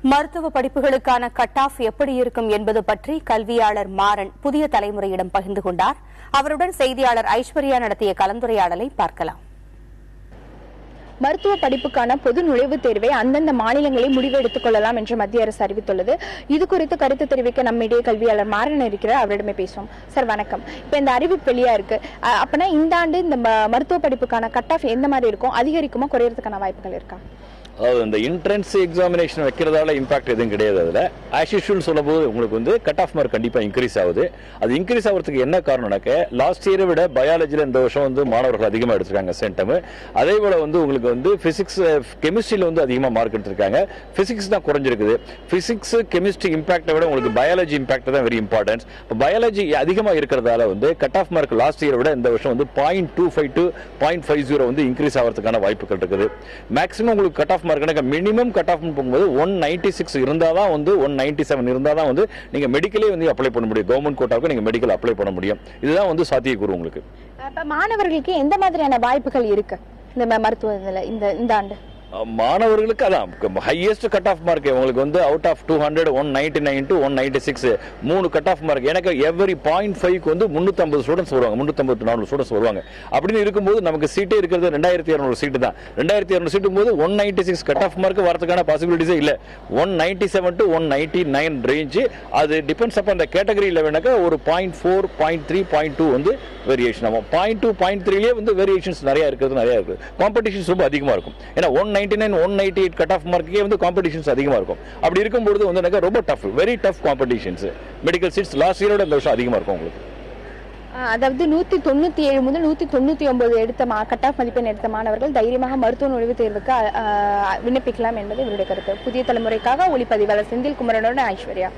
மருத்துவ படிப்புகளுக்கான cut off எப்படி இருக்கும் என்பது பற்றி கல்வியாளர் மாறன் புதிய தலைமுறையிடம் பகிர்ந்து கொண்டார். அவருடன் செய்தியாளர் ஐஸ்வர்யா நடத்திய கலந்துரையாடலை பார்க்கலாம். மருத்துவ படிப்புக்கான பொது நுழைவுத் தேர்வை அந்தந்த மாநிலங்களில் முடிவு எடுத்துக் கொள்ளலாம் என்று மத்திய அரசு அறிவித்துள்ளது. இது குறித்து கருத்து தெரிவிக்க நம்மிடையே கல்வியாளர் மாறன் இருக்கிறார். அவரிடமே பேசுவோம். சார் வணக்கம். இப்ப இந்த அறிவிப்பு வெளியா இருக்கு, அப்பனா இந்த ஆண்டு இந்த மருத்துவ படிப்புக்கான கட் ஆஃப் எந்த மாதிரி இருக்கும், அதிகரிக்குமா குறையறதுக்கான வாய்ப்புகள் இருக்கா? அதாவது இந்த என்ட்ரன்ஸ் எக்ஸாமினேஷன் வைக்கிறதால இம்பாக்ட் எதுவும் கிடையாது. அதில் ஆஸ் யூஷுவல் சொல்லும்போது உங்களுக்கு வந்து கட் ஆஃப் மார்க் கண்டிப்பாக இன்க்ரீஸ் ஆகுது. அது இன்க்ரீஸ் ஆகிறதுக்கு என்ன காரணம்னாக்க லாஸ்ட் இயரை விட பயாலஜியில் இந்த வருஷம் வந்து மாணவர்கள் அதிகமாக எடுத்திருக்காங்க சென்டம். அதே போல் வந்து உங்களுக்கு வந்து பிசிக்ஸ் கெமிஸ்ட்ரியில் வந்து அதிகமாக மார்க் எடுத்திருக்காங்க. பிசிக்ஸ் தான் குறைஞ்சிருக்குது. பிசிக்ஸ் கெமிஸ்ட்ரி இம்பாக்டை விட உங்களுக்கு பயாலஜி இம்பாக்ட் தான் வெரி இம்பார்ட்டன்ஸ். இப்போ பயாலஜி அதிகமாக இருக்கிறதால வந்து கட் ஆஃப் மார்க் லாஸ்ட் இயரை விட இந்த வருஷம் வந்து 0.25 to 0.50 வந்து இன்க்ரீஸ் ஆகிறதுக்கான வாய்ப்புகள் இருக்குது. மேக்ஸிமம் உங்களுக்கு cut off minimum cut off போகும்போது 196 இருந்தாதான் வந்து 197 இருந்தாதான் வந்து நீங்க மெடிக்கலே வந்து அப்ளை பண்ண முடியும். கவர்மெண்ட் கோட்டாவுக்கு நீங்க மெடிக்கல் அப்ளை பண்ண முடியும். இதுதான் வந்து சாத்தியக்கூறு உங்களுக்கு. மாணவர்களுக்கு எந்த மாதிரியான வாய்ப்புகள் இருக்கு இந்த மருத்துவ இந்த ஆண்டு? மாணவர்களுக்கு அதான் ஹையஸ்ட் கட் ஆஃப் மார்க் உங்களுக்கு வந்து out of 200 199 to 196 3 cut off mark. எனக்கு எவரி 0.5 வந்து 350 ஸ்டூடெண்ட்ஸ் வருவாங்க, 354 ஸ்டூடெண்ட்ஸ் வருவாங்க. அப்படின்னு இருக்கும்போது நமக்கு சீட்டே இருக்கிறது 2200 சீட்டு தான். 2200 சீட்டும் போது 196 கட் ஆஃப் மார்க் வரதுக்கான பாசிபிலிட்டிஸே இல்லை. 197 to 199 ரேஞ்சு. அது டிபெண்ட்ஸ் அப்ப அந்த கேட்டகரியில் வேணாக்கா ஒரு 0.4 0.3 0.2 வந்து வேரியேஷன் ஆகும். 0.2 0.3லேயே வந்து வேரியேஷன்ஸ் நிறைய இருக்குது. காம்படிஷன்ஸ் ரொம்ப அதிகமாக இருக்கும். ஏன்னா 199 198 கட் ஆஃப் மார்க்கே வந்து காம்படிஷன்ஸ் அதிகமா இருக்கும். அப்படி இருக்கும்போது வந்து ரொம்ப tough, very tough competitions. Medical seats last இயரோட இந்த வருஷம் அதிகமா இருக்கும் உங்களுக்கு. அதாவது 197 முதல் 199 எடுத்த கட் ஆஃப் மதிப்பெண் எடுத்த மாணவர்கள் தைரியமாக மருத்துவ நுழைவுத் தேர்வுக்கு விண்ணப்பிக்கலாம் என்பது இவருடைய கருத்து. புதிய தலைமுறைக்காக ஒளிப்பதிவாளர் செந்தில் குமரனுடன் ஐஸ்வர்யா.